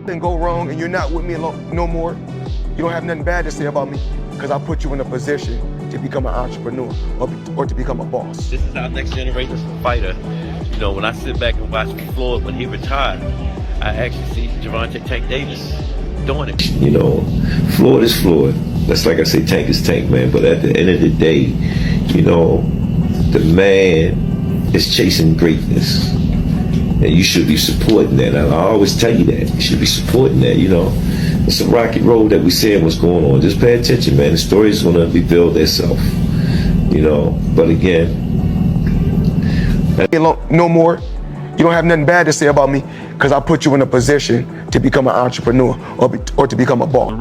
Then go wrong and you're not with me no more. You don't have nothing bad to say about me because I put you in a position to become an entrepreneur or to become a boss. This is our next generation fighter. You know, when I sit back and watch Floyd when he retired, I actually see Gervonta Tank Davis doing it. You know, Floyd is Floyd. That's like I say, Tank is Tank, man. But at the end of the day, you know, the man is chasing greatness. And you should be supporting that. I always tell you that. You should be supporting that, you know. It's a rocky road that we said what's going on. Just pay attention, man. The story is going to rebuild itself, you know. But again, no more. You don't have nothing bad to say about me because I put you in a position to become an entrepreneur or to become a boss.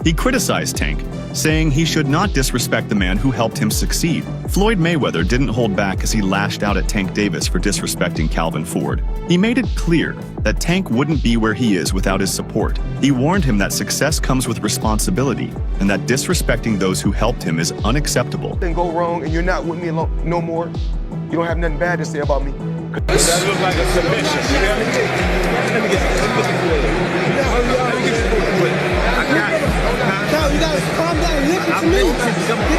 He criticized Tank, saying he should not disrespect the man who helped him succeed. Floyd Mayweather didn't hold back as he lashed out at Tank Davis for disrespecting Calvin Ford. He made it clear that Tank wouldn't be where he is without his support. He warned him that success comes with responsibility and that disrespecting those who helped him is unacceptable. Then go wrong and you're not with me no more. You don't have nothing bad to say about me. That looks like a submission. You hear me? Let me get You guys calm down. Listen to me.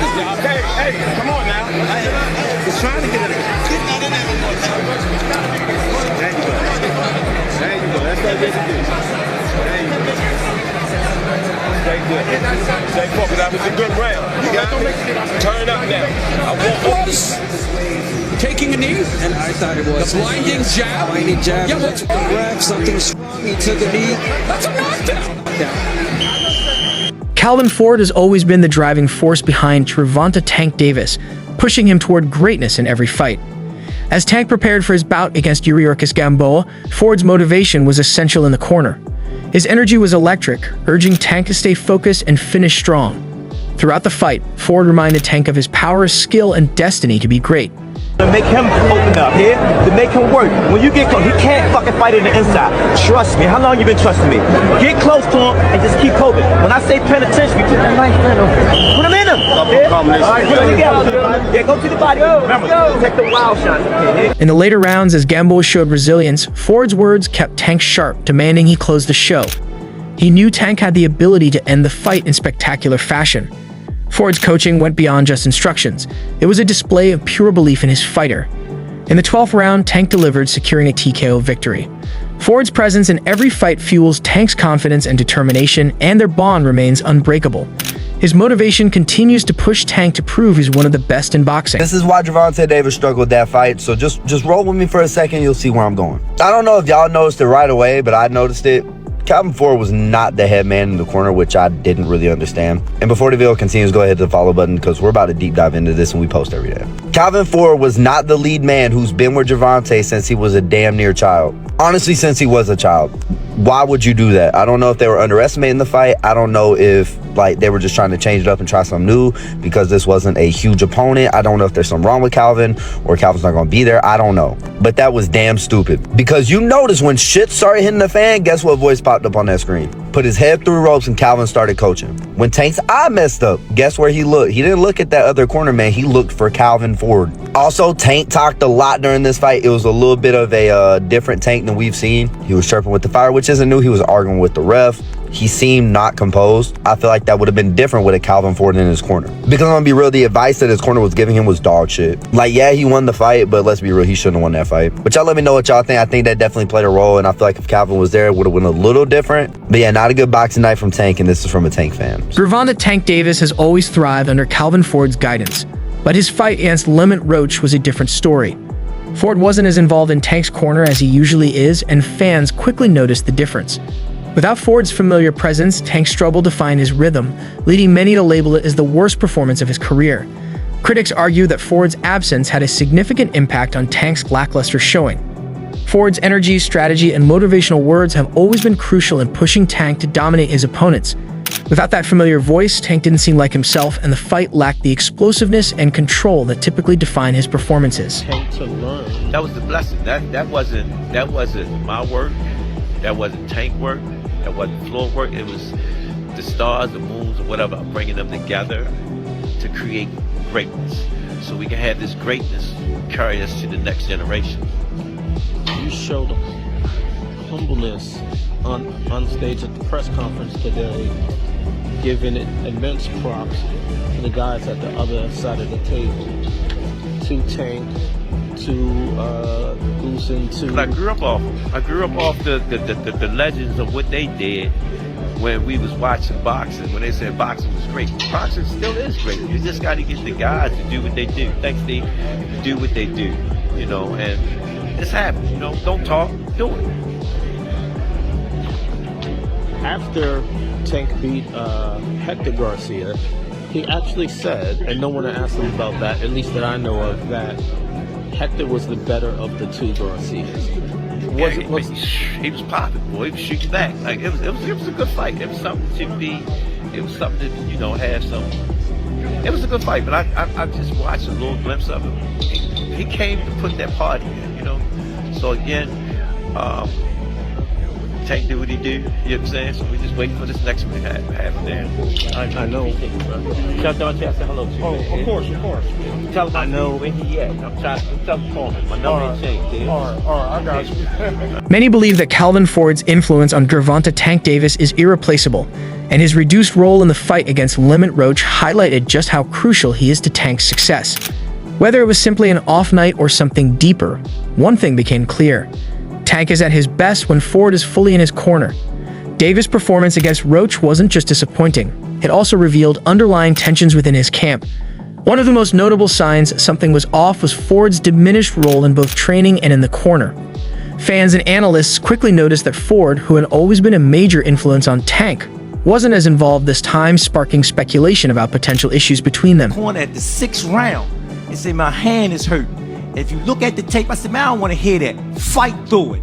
Hey, come on now. He's trying to get it. Get that in there one more time. There you go. There you go. That's what they do. There you go. Stay good. Stay focused. That was a good round. You got it? Turn up now. I want taking a knee. And I thought it was the blinding jab. Blinding jab. Yeah, what's the ref? Something strong. He took a knee. That's a knockdown. Calvin Ford has always been the driving force behind Gervonta Tank Davis, pushing him toward greatness in every fight. As Tank prepared for his bout against Yuriorkis Gamboa, Ford's motivation was essential in the corner. His energy was electric, urging Tank to stay focused and finish strong. Throughout the fight, Ford reminded Tank of his power, skill, and destiny to be great. To make him open up here, to make him work. When you get close, he can't fucking fight in the inside. Trust me. How long you been trusting me? Get close to him and just keep hoping. When I say penitentiary, put that knife in him. Put him in him. All right, put him together. Yeah, go to the body. Remember, take the wild shots. In the later rounds, as Gamboa showed resilience, Ford's words kept Tank sharp, demanding he close the show. He knew Tank had the ability to end the fight in spectacular fashion. Ford's coaching went beyond just instructions. It was a display of pure belief in his fighter. In the 12th round, Tank delivered, securing a TKO victory. Ford's presence in every fight fuels Tank's confidence and determination, and their bond remains unbreakable. His motivation continues to push Tank to prove he's one of the best in boxing. This is why Gervonta Davis struggled that fight, so just roll with me for a second, you'll see where I'm going. I don't know if y'all noticed it right away, but I noticed it. Calvin Ford was not the head man in the corner, which I didn't really understand. And before the video continues, go ahead to the follow button because we're about to deep dive into this and we post every day. Calvin Ford was not the lead man who's been with Gervonta since he was a damn near child. Honestly, since he was a child. Why would you do that? I don't know if they were underestimating the fight. I don't know if they were just trying to change it up and try something new because this wasn't a huge opponent. I don't know if there's something wrong with Calvin or Calvin's not going to be there. I don't know. But that was damn stupid. Because you notice when shit started hitting the fan, guess what voice popped up on that screen? Put his head through ropes and Calvin started coaching. When Tank's eye messed up, guess where he looked? He didn't look at that other corner man. He looked for Calvin Ford. Also, Tank talked a lot during this fight. It was a little bit of a different Tank than we've seen. He was chirping with the fire, which isn't new. He was arguing with the ref. He seemed not composed. I feel like that would have been different with a Calvin Ford in his corner. Because I'm gonna be real, the advice that his corner was giving him was dog shit. Yeah, he won the fight, but let's be real, he shouldn't have won that fight. But y'all let me know what y'all think. I think that definitely played a role, and I feel like if Calvin was there, it would have been a little different. But yeah, not a good boxing night from Tank, and this is from a Tank fan. Gervonta Tank Davis has always thrived under Calvin Ford's guidance, but his fight against Lemont Roach was a different story. Ford wasn't as involved in Tank's corner as he usually is, and fans quickly noticed the difference. Without Ford's familiar presence, Tank struggled to find his rhythm, leading many to label it as the worst performance of his career. Critics argue that Ford's absence had a significant impact on Tank's lackluster showing. Ford's energy, strategy, and motivational words have always been crucial in pushing Tank to dominate his opponents. Without that familiar voice, Tank didn't seem like himself, and the fight lacked the explosiveness and control that typically define his performances. Tank to learn. That was the blessing. That wasn't my work. That wasn't Tank work. That wasn't Floyd work. It was the stars, the moons, or whatever. I'm bringing them together to create greatness, so we can have this greatness carry us to the next generation. You showed humbleness on stage at the press conference today, giving immense props to the guys at the other side of the table, to Tank, to Goosen, to... I grew up off the legends of what they did when we was watching boxing, when they said boxing was great. Boxing still is great. You just got to get the guys to do what they do. Thanks, they do what they do, you know, and it's happening, you know. Don't talk, do it. After Tank beat Hector Garcia, he actually said, and no one asked him about that, at least that I know of, that Hector was the better of the two Garcias. He was popping, boy. He was shooting back. Like it was a good fight. It was something to be. It was something to, you know, have some. It was a good fight, but I just watched a little glimpse of him. He came to put that party in, you know. So again, Tank do what he do. You know what I'm saying? So we just waiting for this next one to happen there. I know. Tell Dante I said hello to you. Oh, of course. Tell him I know where he at. I'm trying to tell him, call him. My number ain't changed, dude. All right, I got you. Many believe that Calvin Ford's influence on Gervonta Tank Davis is irreplaceable, and his reduced role in the fight against Limit Roach highlighted just how crucial he is to Tank's success. Whether it was simply an off night or something deeper, one thing became clear. Tank is at his best when Ford is fully in his corner. Davis' performance against Roach wasn't just disappointing, it also revealed underlying tensions within his camp. One of the most notable signs something was off was Ford's diminished role in both training and in the corner. Fans and analysts quickly noticed that Ford, who had always been a major influence on Tank, wasn't as involved this time, sparking speculation about potential issues between them. Corner at the 6th round and say my hand is hurt. If you look at the tape, I said, man, I don't want to hear that. Fight through it.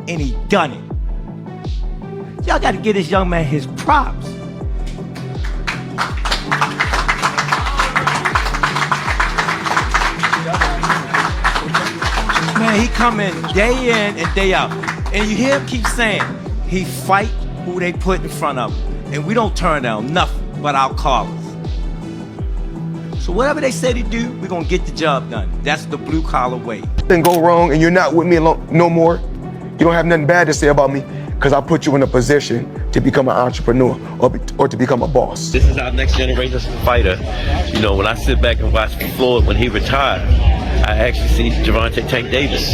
And he done it. Y'all got to give this young man his props. Man, he come in day in and day out. And you hear him keep saying, he fight who they put in front of him. And we don't turn down nothing but our callers. So whatever they say to do, we're going to get the job done. That's the blue collar way. Then go wrong and you're not with me no more. You don't have nothing bad to say about me because I put you in a position to become an entrepreneur or to become a boss. This is our next generation fighter. You know, when I sit back and watch Floyd when he retired, I actually see Gervonta Tank Davis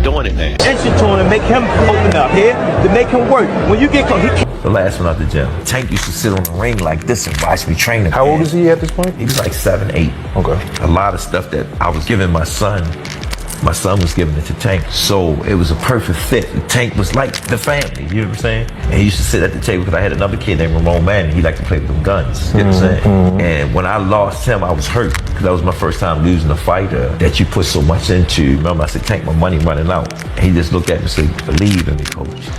doing it now. Attention to him and make him open up here to make him work. When you get close, he can't. The last one out the gym. Tank used to sit on the ring like this and watch me train him. How old is he at this point? He was like 7, 8. Okay. A lot of stuff that I was giving my son was giving it to Tank. So it was a perfect fit. Tank was like the family, you know what I'm saying? And he used to sit at the table because I had another kid named Ramon Manning. He liked to play with them guns, you know what I'm saying? And when I lost him, I was hurt because that was my first time losing a fighter that you put so much into. Remember, I said, Tank, my money running out. And he just looked at me and said, believe in me, coach.